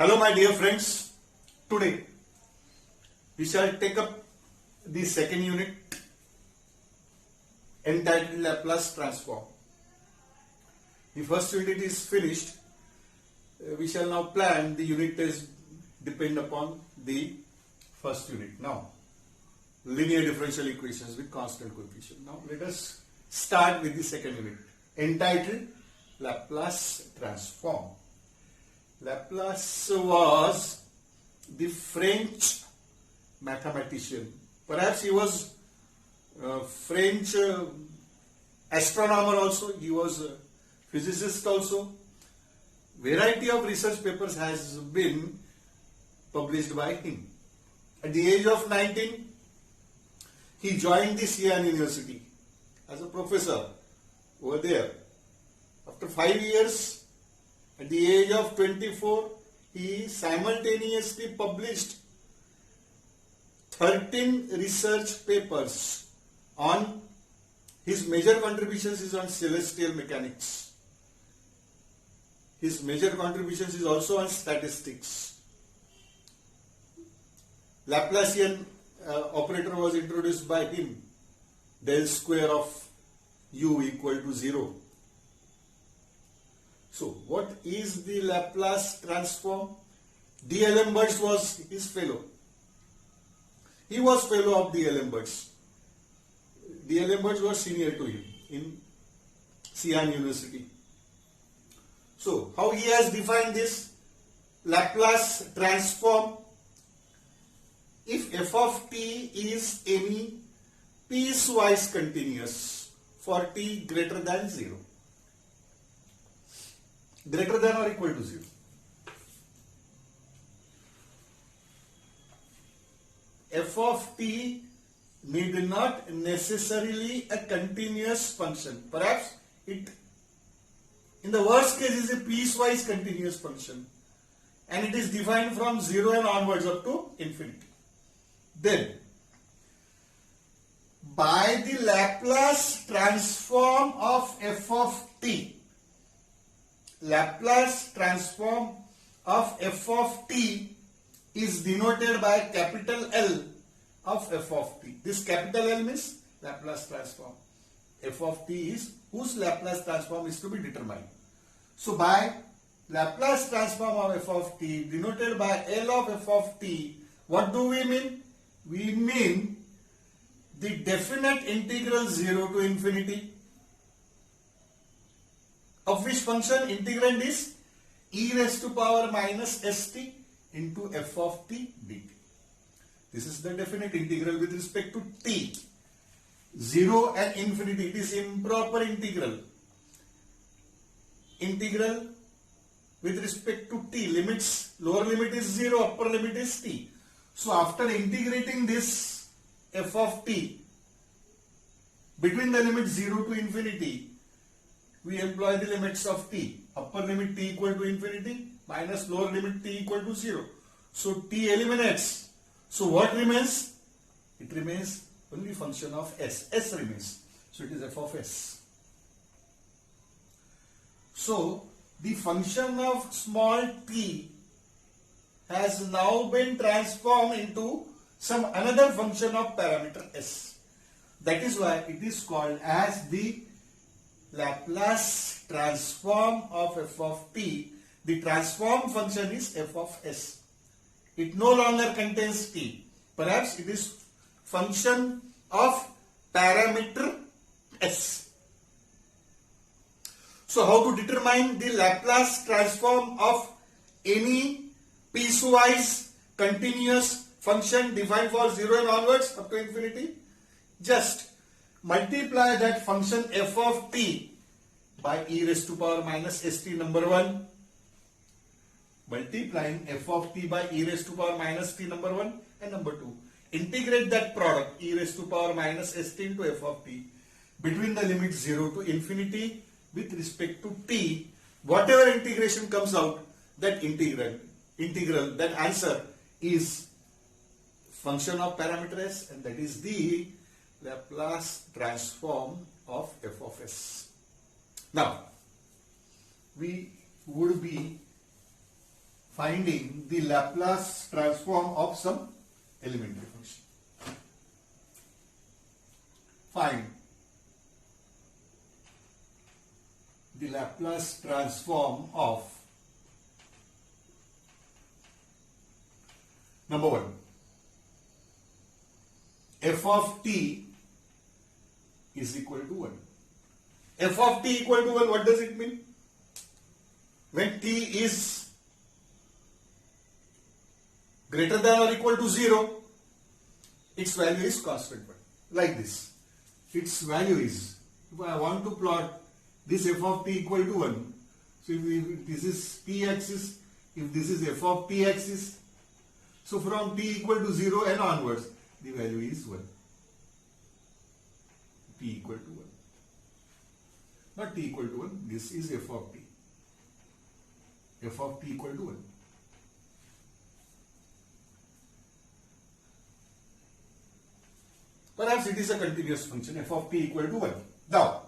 Hello my dear friends, today we shall take up the second unit entitled Laplace transform. The first unit is finished. We shall now plan the unit test depend upon the first unit. Now, linear differential equations with constant coefficient. Now let us start with the second unit entitled Laplace transform. Laplace was the French mathematician. Perhaps he was French astronomer also. He was a physicist also. Variety of research papers has been published by him. At the age of 19, he joined the Xi'an University as a professor over there. After 5 years, at the age of 24, he simultaneously published 13 research papers on his major contributions is on celestial mechanics. His major contributions is also on statistics. Laplacian operator was introduced by him, del square of u equal to 0. So, what is the Laplace transform? D'Alembert was his fellow. He was fellow of D'Alembert. D'Alembert was senior to him in Xi'an University. So, how he has defined this Laplace transform? If f of t is any piecewise continuous for t greater than 0. Greater than or equal to 0. F of t need not necessarily a continuous function. Perhaps it, in the worst case, is a piecewise continuous function. And it is defined from 0 and onwards up to infinity. Then, by the Laplace transform of f of t, Laplace transform of f of t is denoted by capital L of f of t. This capital L means Laplace transform. F of t is whose Laplace transform is to be determined. So by Laplace transform of f of t denoted by L of f of t, what do we mean? We mean the definite integral 0 to infinity of which function integrand is e raised to power minus st into f of t dt. This is the definite integral with respect to t. 0 and infinity, it is improper integral. Integral with respect to t, limits, lower limit is 0, upper limit is t. So after integrating this f of t between the limit 0 to infinity, we employ the limits of t. Upper limit t equal to infinity minus lower limit t equal to 0. So t eliminates. So what remains? It remains only function of s. S remains. So it is f of s. So the function of small t has now been transformed into some another function of parameter s. That is why it is called as the Laplace transform of f of t. The transform function is f of s. It no longer contains t. Perhaps it is function of parameter s. So how to determine the Laplace transform of any piecewise continuous function defined for 0 and onwards up to infinity? Just multiply that function f of t by e raised to power minus st, number 1. Multiplying f of t by e raised to power minus t, number 1, and number 2. Integrate that product e raised to power minus st into f of t between the limit 0 to infinity with respect to t. Whatever integration comes out, that integral, that answer is function of parameter s, and that is the Laplace transform of f of s. Now, we would be finding the Laplace transform of some elementary function. Find the Laplace transform of number 1, f of t is equal to 1. F of t equal to 1, what does it mean? When t is greater than or equal to 0, its value is constant. Like this. Its value is, if I want to plot this f of t equal to 1, so if this is t axis, if this is f of t axis, so from t equal to 0 and onwards, the value is 1. T equal to 1. Not t equal to 1, this is f of t. F of t equal to 1. Perhaps it is a continuous function, f of t equal to 1. Now,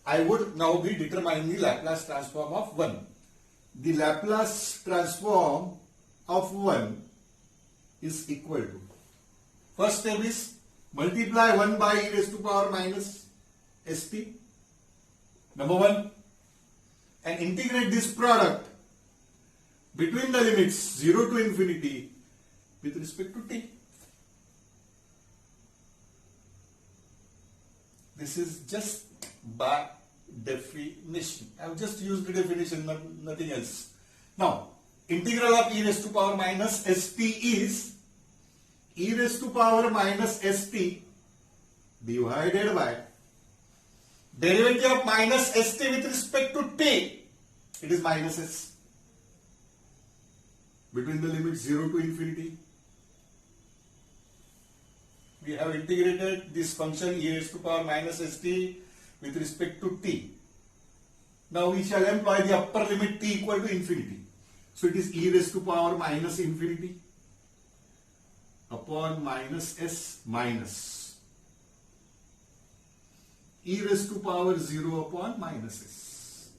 I would now be determining the Laplace transform of 1. The Laplace transform of 1 is equal to, first step is multiply 1 by e raised to power minus st, number 1, and integrate this product between the limits 0 to infinity with respect to t. This is just by definition. I have just used the definition, nothing else. Now, integral of e raised to power minus st is e raised to power minus st divided by derivative of minus st with respect to t. It is minus s between the limits 0 to infinity. We have integrated this function e raised to power minus st with respect to t. Now we shall employ the upper limit t equal to infinity. So it is e raised to power minus infinity upon minus s minus e raised to power 0 upon minus s.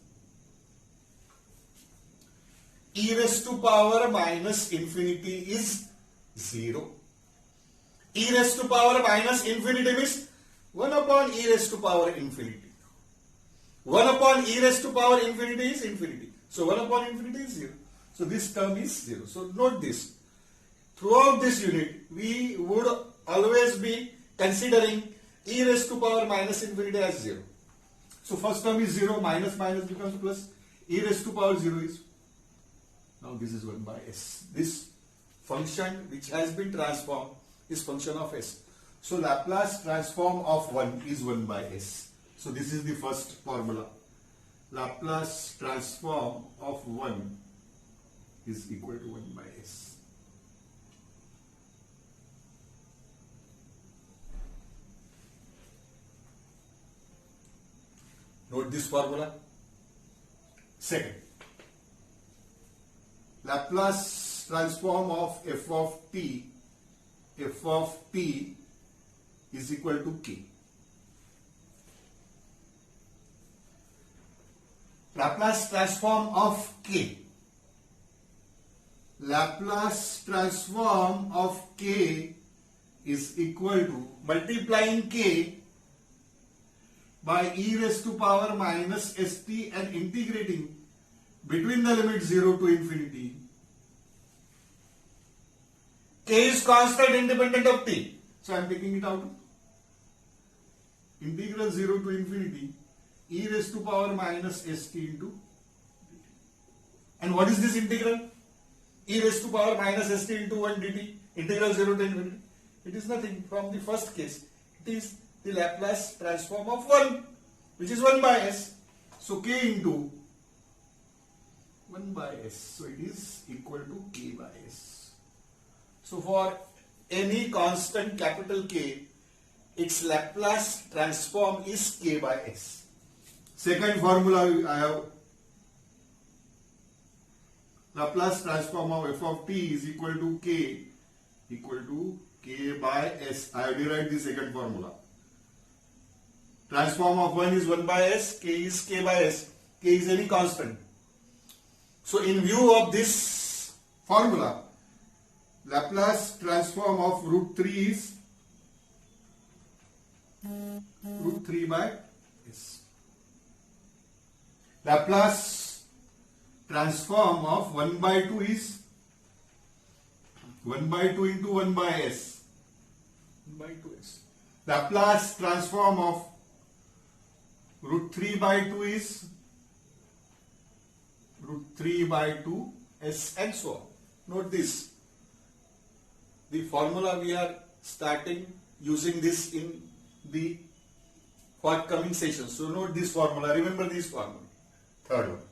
E raised to power minus infinity is 0. E raised to power minus infinity means 1 upon e raised to power infinity. 1 upon e raised to power infinity is infinity. So 1 upon infinity is 0. So this term is 0. So note this. Throughout this unit, we would always be considering e raised to power minus infinity as 0. So first term is 0, minus minus becomes plus, e raised to power 0 is. Now this is 1 by s. This function which has been transformed is function of s. So Laplace transform of 1 is 1 by s. So this is the first formula. Laplace transform of 1 is equal to 1 by s. Note this formula. Second, Laplace transform of f of t is equal to k. Laplace transform of k. Laplace transform of k is equal to multiplying k by e raised to power minus st and integrating between the limit 0 to infinity. K is constant independent of t. So I am taking it out. Integral 0 to infinity e raised to power minus st into. And what is this integral? E raised to power minus st into 1 dt. Integral 0 to infinity. It is nothing from the first case. It is the Laplace transform of 1, which is 1 by s. So k into 1 by s. So it is equal to k by s. So for any constant capital K, its Laplace transform is k by s. Second formula I have Laplace transform of f of t is equal to k by s. I have derived the second formula. Transform of 1 is 1 by s, k is k by s. K is any constant. So in view of this formula, Laplace transform of root 3 is root 3 by s. Laplace transform of 1 by 2 is 1 by 2 into 1 by s. 1 by 2s. Laplace transform of root 3 by 2 is root 3 by 2 s and so on. Note this. The formula we are starting using this in the forthcoming sessions. So note this formula. Remember this formula. Third one.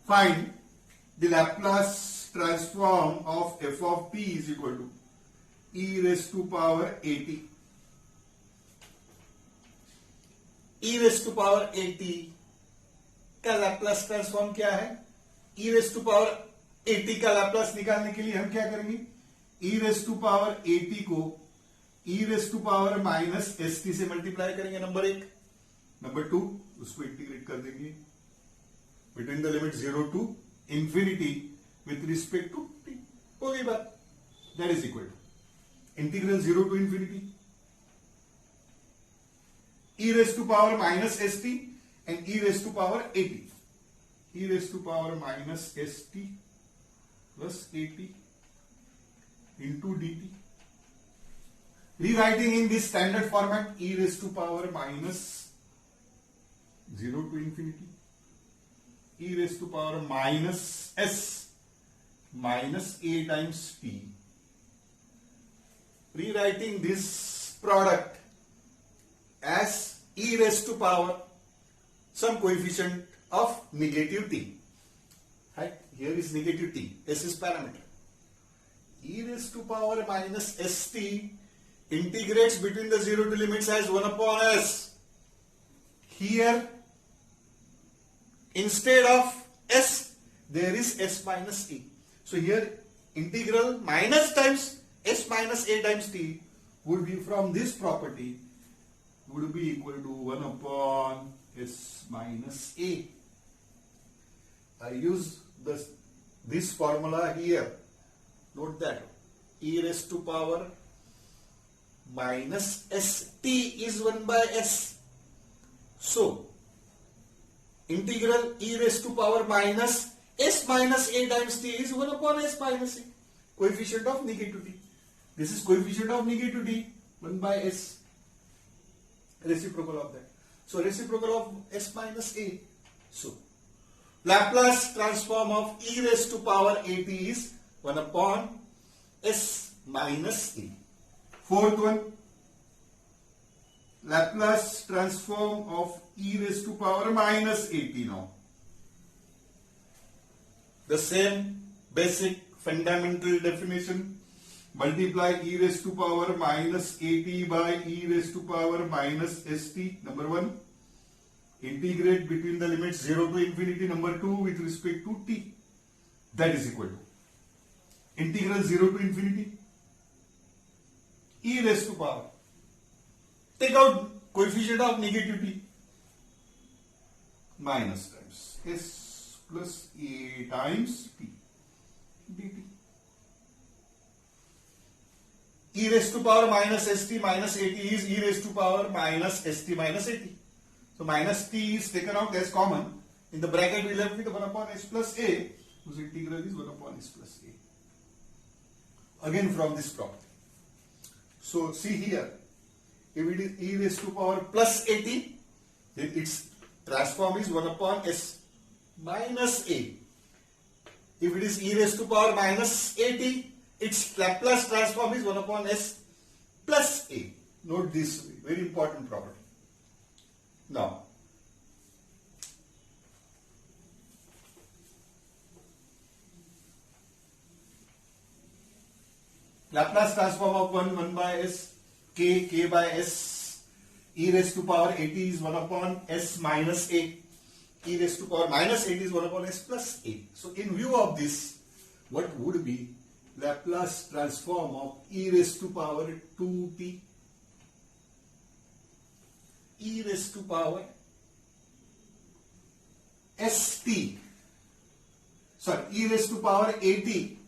Find the Laplace transform of f of p is equal to e raised to power at. e raised to power at का Laplace transform क्या है? e raised to power at का Laplace निकालने के लिए हम क्या करेंगे? e raised to power at को e raised to power minus st से मल्टीप्लाई करेंगे, नंबर 1. नंबर 2 उसको इंटीग्रेट कर देंगे between the limit 0 to infinity with respect to t. हो गई बात. That is equal to integral 0 to infinity e raised to power minus st and e raised to power at. e raised to power minus st plus at into dt. Rewriting in this standard format, e raised to power minus 0 to infinity e raised to power minus s minus a times t. Rewriting this product as e raised to power some coefficient of negative t. Right? Here is negative t. S is parameter. E raised to power minus st integrates between the 0 to limits as 1 upon s. Here, instead of s, there is s minus t. So here, integral minus times s minus a times t would be from this property would be equal to 1 upon s minus a. I use this formula here. Note that e raised to power minus st is 1 by s. So, integral e raised to power minus s minus a times t is 1 upon s minus a. Coefficient of negative t. This is coefficient of negative t, 1 by s. Reciprocal of that. So, reciprocal of s minus a. So, Laplace transform of e raised to power at is 1 upon s minus a. Fourth one, Laplace transform of e raised to power minus at now. The same basic fundamental definition. Multiply e raised to power minus at by e raised to power minus st, number 1. Integrate between the limits 0 to infinity, number 2, with respect to t. That is equal to integral 0 to infinity e raised to power. Take out coefficient of negative t. Minus times s plus a times t dt. E raised to power minus st minus at is e raised to power minus st minus at. So minus t is taken out as common. In the bracket we left with 1 upon s plus a, whose integral is 1 upon s plus a. Again from this property. So see here, if it is e raised to power plus at, then its transform is 1 upon s minus a. If it is e raised to power minus at, its Laplace transform is 1 upon s plus a. Note this very important property. Now, Laplace transform of 1 by s, k by s, e raised to power at is 1 upon s minus a, e raised to power minus at is 1 upon s plus a. So, in view of this, what would be Laplace transform of e raised to power 2t, e raised to power st, sorry, e raised to power at, e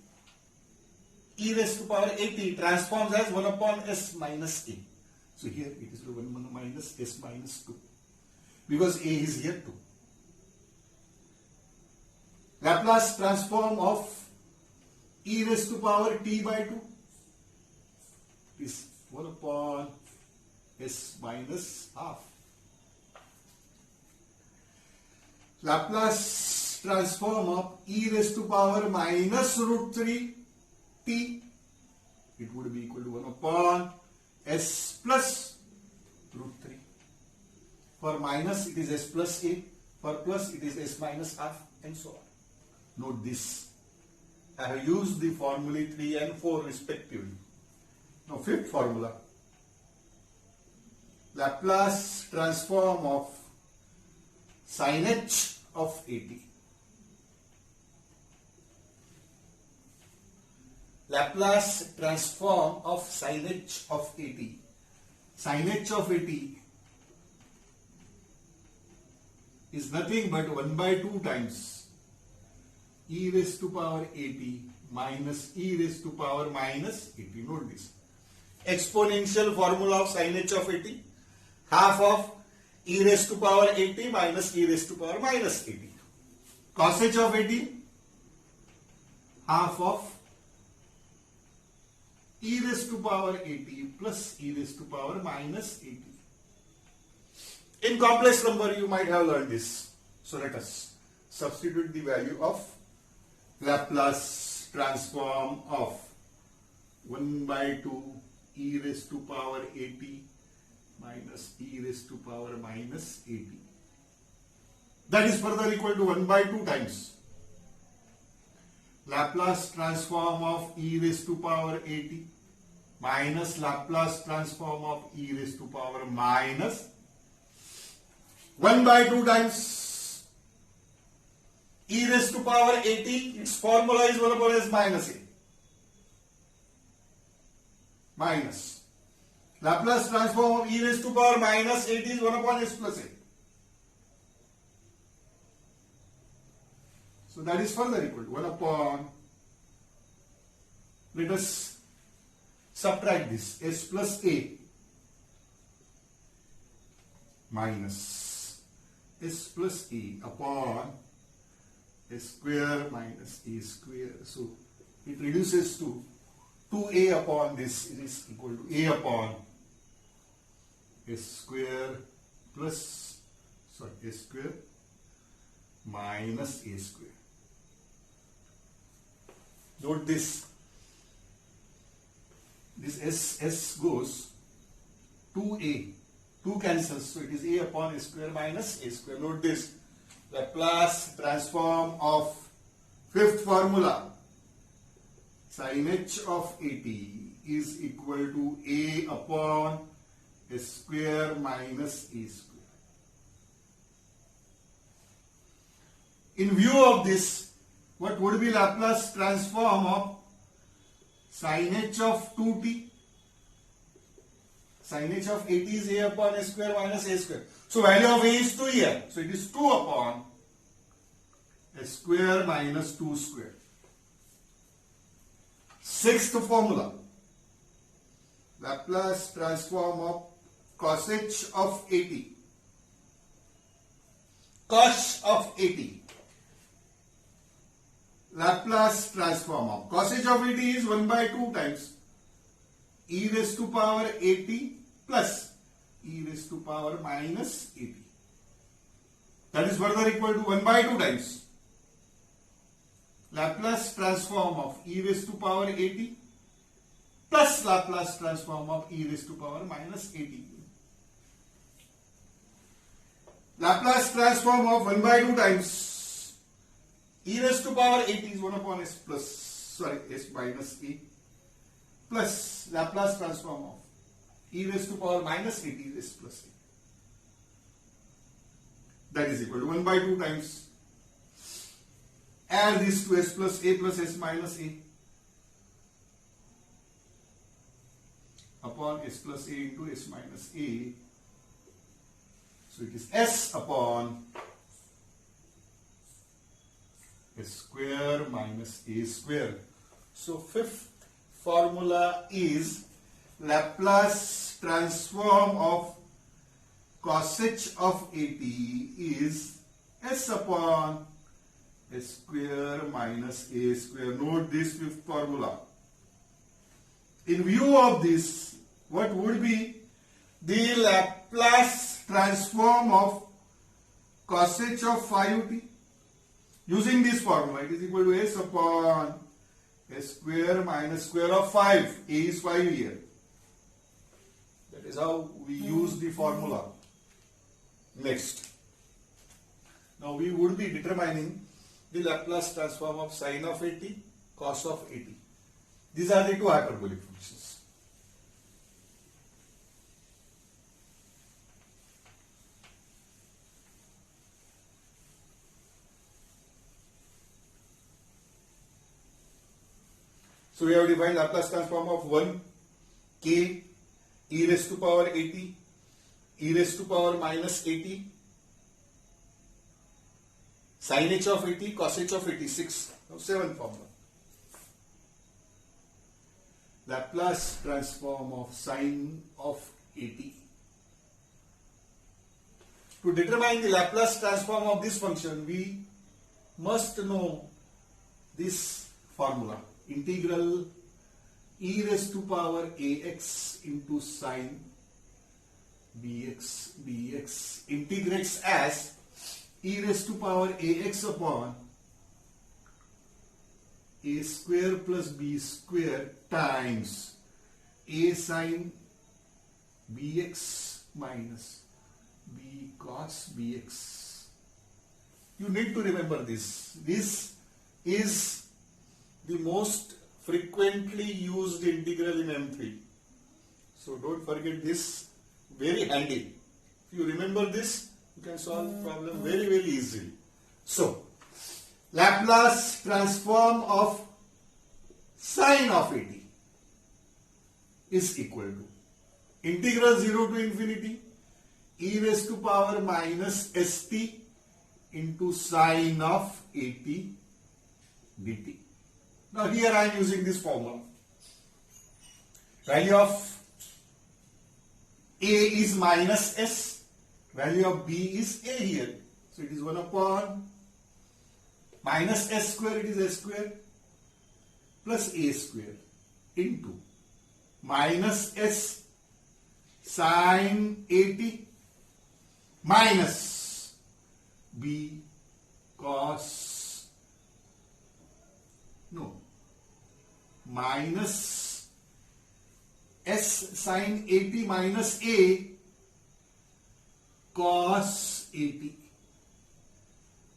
raised to power at transforms as 1 upon s minus a. So here it is 1 minus s minus 2 because a is here 2. Laplace transform of e raised to power t by 2 is 1 upon s minus half. Laplace transform of e raised to power minus root 3 t, it would be equal to 1 upon s plus root 3. For minus it is s plus a, for plus it is s minus half, and so on. Note this. I have used the formulae 3 and 4 respectively. Now fifth formula. Laplace transform of sin h of at. Laplace transform of sin h of at. Sin h of at is nothing but 1 by 2 times e raised to power at minus e raised to power minus at. Note this. Exponential formula of sin h of at, half of e raised to power at minus e raised to power minus at. Cos h of at, half of e raised to power at plus e raised to power minus at. In complex number you might have learned this. So let us substitute the value of Laplace transform of 1 by 2 e raised to power at minus e raised to power minus at. That is further equal to 1 by 2 times Laplace transform of e raised to power at minus Laplace transform of e raised to power minus 1 by 2 times e raised to power at, its formula is 1 upon s minus a. Minus Laplace transform of e raised to power minus 8 is 1 upon s plus a. So that is further equal to 1 upon, let us subtract this, s plus a minus s plus a upon s square minus a square. So it reduces to 2a upon this, it is equal to a upon s square plus, sorry, s square minus a square. Note this. This s goes 2a, 2 cancels, so it is a upon a square minus a square. Note this. Laplace transform of fifth formula, sin h of at is equal to a upon a square minus a square. In view of this, what would be Laplace transform of sin h of 2t? Sin h of 8 is a upon a square minus a square. So value of a is 2 here. So it is 2 upon a square minus 2 square. Sixth formula. Laplace transform of cos h of 80. Cos of 80. Laplace transform of cos h of 80 is 1 by 2 times e raised to power 80 plus e raised to power minus 80. That is further equal to 1 by 2 times Laplace transform of e raised to power 80 plus Laplace transform of e raised to power minus 80. Laplace transform of 1 by 2 times e raised to power 80 is 1 upon s plus, sorry, s minus a plus Laplace transform of e raised to power minus 80 is s plus a. That is equal to 1 by 2 times, add this to s plus s minus a upon s plus a into s minus a. So it is s upon S square minus A square. So fifth formula is Laplace transform of cos h of at is S upon S square minus A square. Note this fifth formula. In view of this, what would be the Laplace transform of cos h of phi ut? Using this formula, it is equal to S upon S square minus square of 5. A is 5 here. That is how we use the formula. Next. Now we would be determining the Laplace transform of sine of at, cos of at. These are the two hyperbolic functions. So we have defined Laplace transform of 1 k e raised to power at, e raised to power minus at, sin h of at, cos h of 86. Now 7th formula. Laplace transform of sine of at. To determine the Laplace transform of this function, we must know this formula. Integral e raised to power ax into sine bx dx integrates as e raised to power ax upon a square plus b square times a sine bx minus b cos bx. You need to remember this. This is the most frequently used integral in M3. So don't forget this, very handy. If you remember this, you can solve the problem very, very easily. So, Laplace transform of sine of at is equal to integral 0 to infinity e raised to power minus st into sine of at dt. Now here I am using this formula. Value of A is minus S. Value of B is A here. So it is 1 upon minus S square, it is S square plus A square into minus S sine at minus B cos, no, minus S sine at minus A cos at.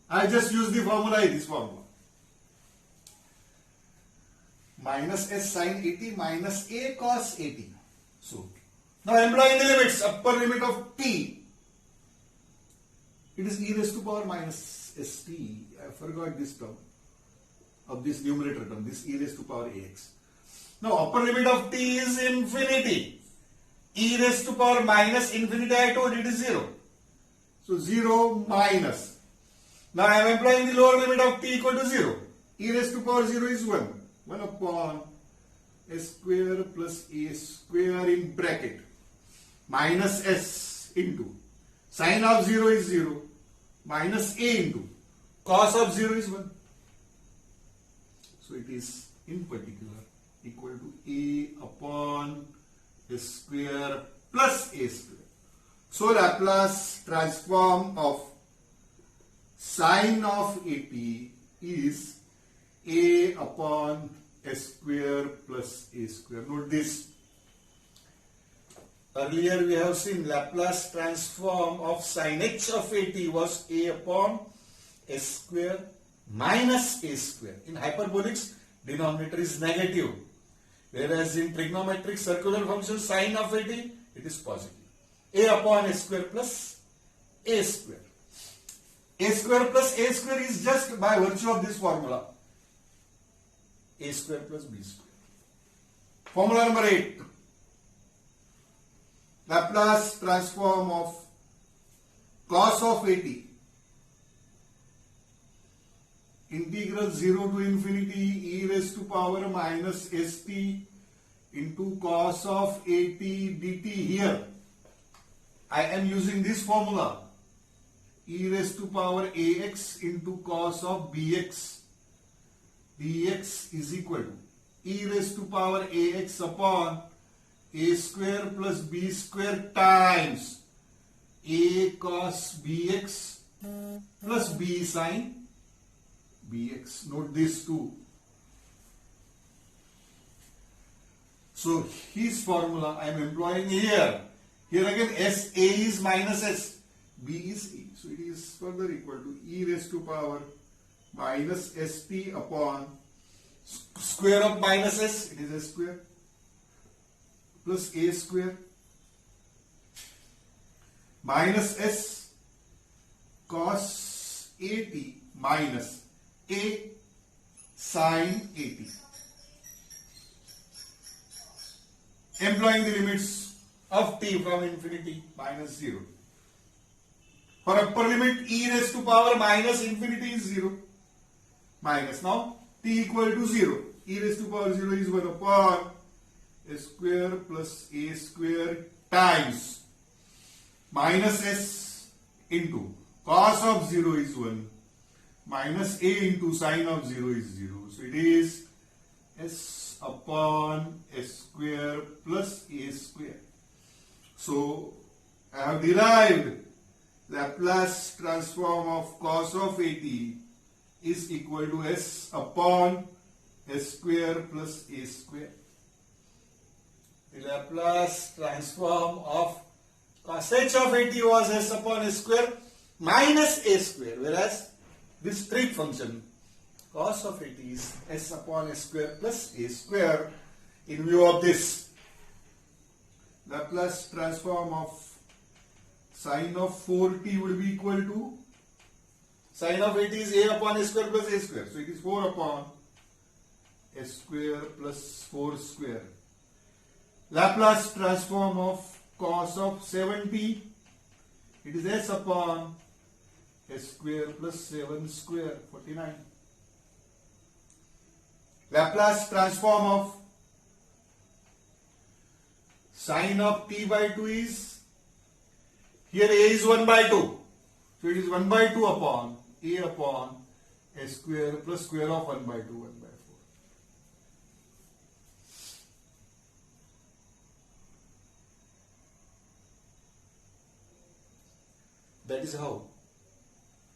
I just use the formula, this formula. Minus S sine at minus A cos at. So, now employing the limits, upper limit of t, it is e raised to power minus st. I forgot this term of this numerator term, this e raised to power ax. Now upper limit of t is infinity. E raised to power minus infinity, I told it is 0. So 0 minus. Now I am employing the lower limit of t equal to 0. E raised to power 0 is 1. 1 upon s square plus a square in bracket minus s into sine of 0 is 0 minus a into cos of 0 is 1. So it is in particular equal to a upon s square plus a square. So Laplace transform of sine of at is a upon s square plus a square. Note this. Earlier we have seen Laplace transform of sin h of at was a upon s square minus a square. In hyperbolics, denominator is negative. Whereas in trigonometric circular function sin of at, it is positive. A upon s square plus a square. A square plus a square is just by virtue of this formula. A square plus b square. Formula number 8. Laplace transform of cos of at integral 0 to infinity e raised to power minus st into cos of at dt. Here I am using this formula, e raised to power ax into cos of bx. dx is equal to e raised to power ax upon a square plus b square times a cos bx plus b sin bx. Note this too. So his formula I am employing here. Here again SA is minus S, B is E. So it is further equal to e raised to power minus ST upon square of minus S, it is S square, plus A square minus S cos AT minus A sin AT. Employing the limits of t from infinity minus 0. For upper limit e raised to power minus infinity is 0. Minus now t equal to 0. E raised to power 0 is 1 upon a square plus a square times minus s into cos of 0 is 1 minus a into sin of 0 is 0. So it is s upon s square plus a square. So I have derived Laplace transform of cos of at is equal to s upon s square plus a square. The Laplace transform of cos h of at was s upon s square minus a square, whereas this trig function cos of at is s upon s square plus a square. In view of this, Laplace transform of sin of 4t would be equal to sin of at is a upon a square plus a square. So it is 4 upon s square plus 4 square. Laplace transform of cos of 7t, it is s upon s square plus 7 square, 49. Laplace transform of sin of t by 2 is, here a is 1 by 2. So it is 1 by 2 upon a upon s square plus square of 1 by 2, 1 by 4. That is how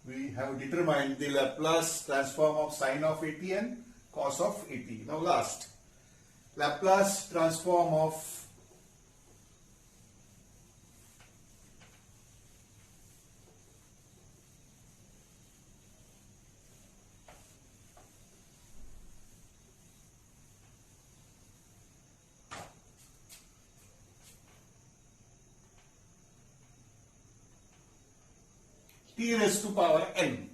we have determined the Laplace transform of sin of at and cos of at. Now last, Laplace transform of t raised to power n.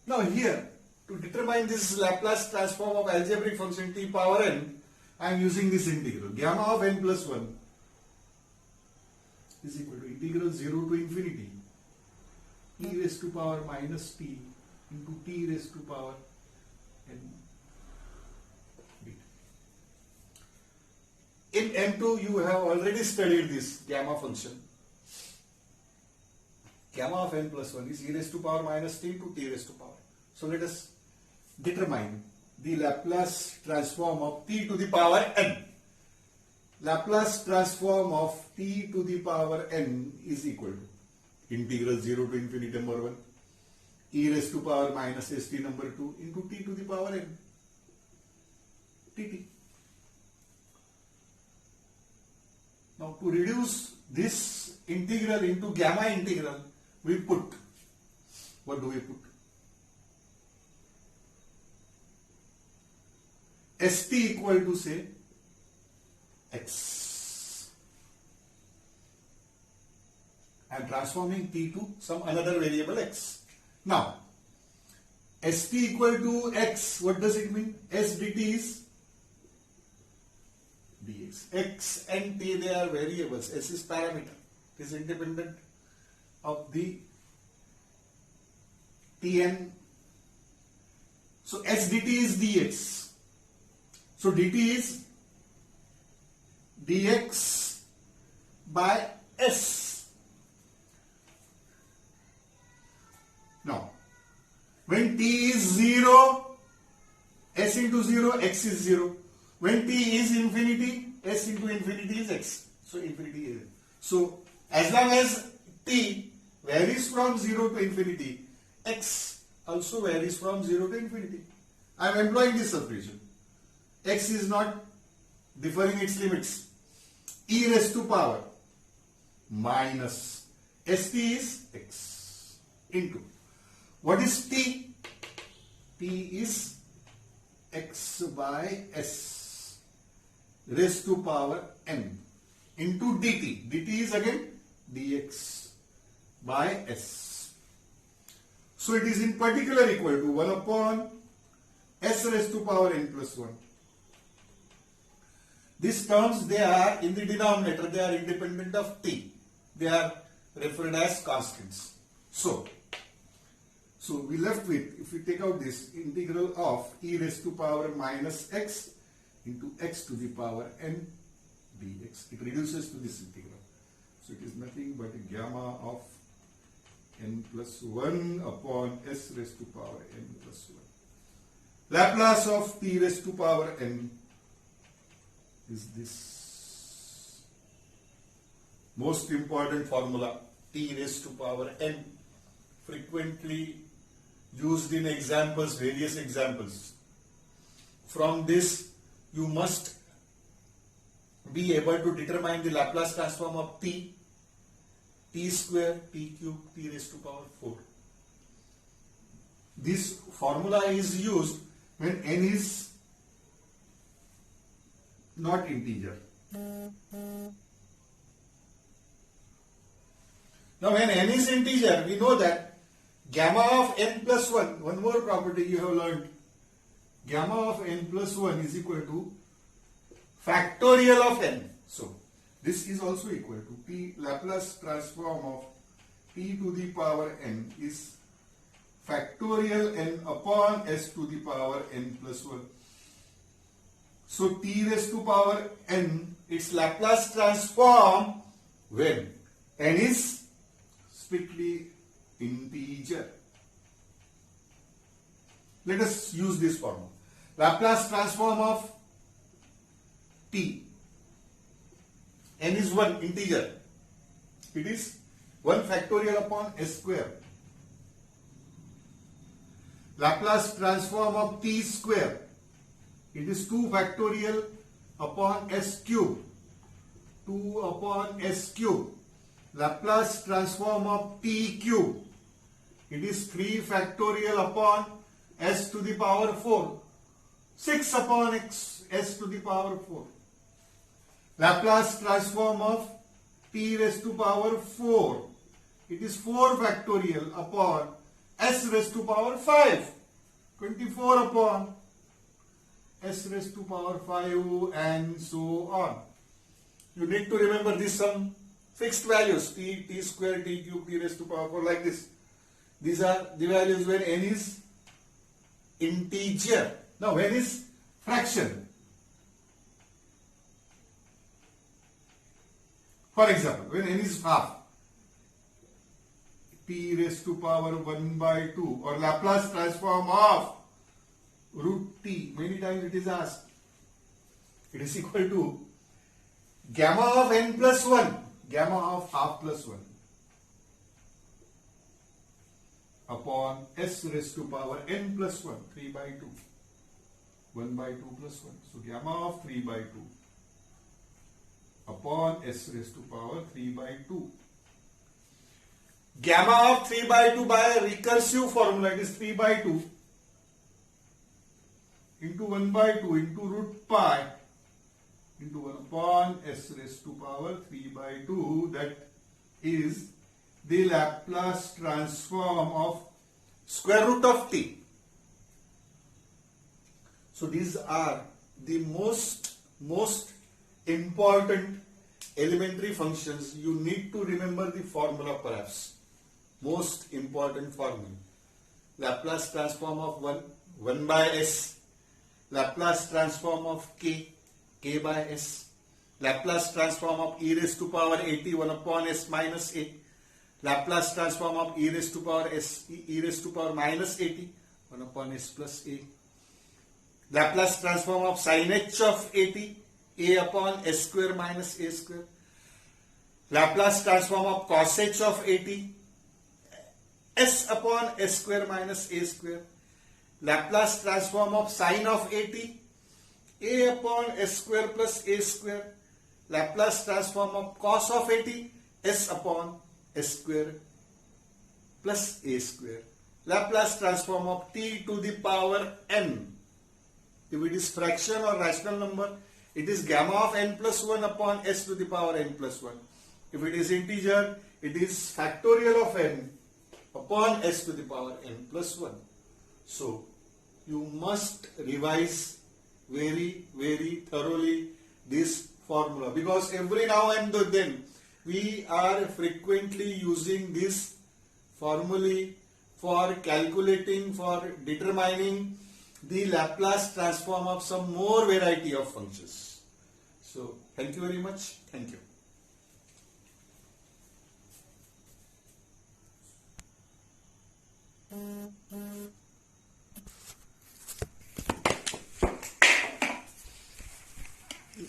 Now here, to determine this Laplace transform of algebraic function t power n, I am using this integral. Gamma of n plus 1 is equal to integral 0 to infinity e raised to power minus t into t raised to power n. In M2 you have already studied this gamma function. Gamma of n plus 1 is e raised to power minus t to t raised to power. So let us determine the Laplace transform of t to the power n. Laplace transform of t to the power n is equal to integral 0 to infinity number 1 e raised to power minus st number 2 into t to the power n dt. Now to reduce this integral into gamma integral, we put, what do we put? St equal to say x. I am transforming t to some another variable x. Now, st equal to x, what does it mean? S dt is dx. X and t, they are variables. S is parameter. It is independent of the Tn. So s dt is dx. So dt is dx by s. Now, when t is 0, s into 0, x is 0. When t is infinity, s into infinity is x. So infinity is. So as long as t varies from 0 to infinity, x also varies from 0 to infinity. I am employing this substitution. X is not differing its limits. E raised to power minus st is x into. What is t? T is x by s raised to power n into dt. dt is again dx by s. So it is in particular equal to 1 upon s raised to power n plus 1. These terms, they are in the denominator, they are independent of t. They are referred as constants. So we left with, if we take out this integral of e raised to power minus x into x to the power n dx. It reduces to this integral. So it is nothing but gamma of n plus 1 upon s raised to power n plus 1. Laplace of t raised to power n is this. Most important formula, t raised to power n, frequently used in examples, various examples. From this, you must be able to determine the Laplace transform of t, t square, t cube, t raised to power 4. This formula is used when n is not integer. Now when n is integer, we know that gamma of n plus 1, one more property you have learned, gamma of n plus 1 is equal to factorial of n. So this is also equal to t Laplace transform of t to the power n is factorial n upon s to the power n plus 1. So t raised to power n, its Laplace transform when n is strictly integer. Let us use this formula. Laplace transform of t, n is 1 integer. It is 1 factorial upon s square. Laplace transform of t square, it is 2 factorial upon s cube. 2 upon s cube. Laplace transform of t cube, it is 3 factorial upon s to the power 4. 6 upon s to the power 4. Laplace transform of t raised to power 4, it is 4 factorial upon s raised to power 5. 24 upon s raised to power 5 and so on. You need to remember this some fixed values, t, t square, t cube, t raised to power 4, like this. These are the values when n is integer. Now when is fraction? For example, when n is half, t raised to power 1 by 2, or Laplace transform of root t, many times it is asked. It is equal to gamma of n plus 1, gamma of half plus 1 upon s raised to power n plus 1, 3 by 2, 1 by 2 plus 1. So gamma of 3 by 2 upon s raised to power 3 by 2. Gamma of 3 by 2 by a recursive formula, it is 3 by 2 into 1 by 2 into root pi into 1 upon s raised to power 3 by 2. That is the Laplace transform of square root of t. So these are the most important elementary functions. You need to remember the formula perhaps. Most important formula. Laplace transform of 1 by s. Laplace transform of k by s. Laplace transform of e raised to power at 1 upon s minus a. Laplace transform of e raised to power minus at 1 upon s plus a. Laplace transform of sin h of at a upon s square minus a square. Laplace transform of cos h of at s upon s square minus a square. Laplace transform of sin of at a upon s square plus a square. Laplace transform of cos of at s upon s square plus a square. Laplace transform of t to the power n. If it is fraction or rational number, it is gamma of n plus 1 upon s to the power n plus 1. If it is integer, it is factorial of n upon s to the power n plus 1. So, you must revise very, very thoroughly this formula, because every now and then we are frequently using this formulae for calculating, for determining the Laplace transform of some more variety of functions. So, thank you very much. Thank you.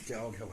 क्या हो गया?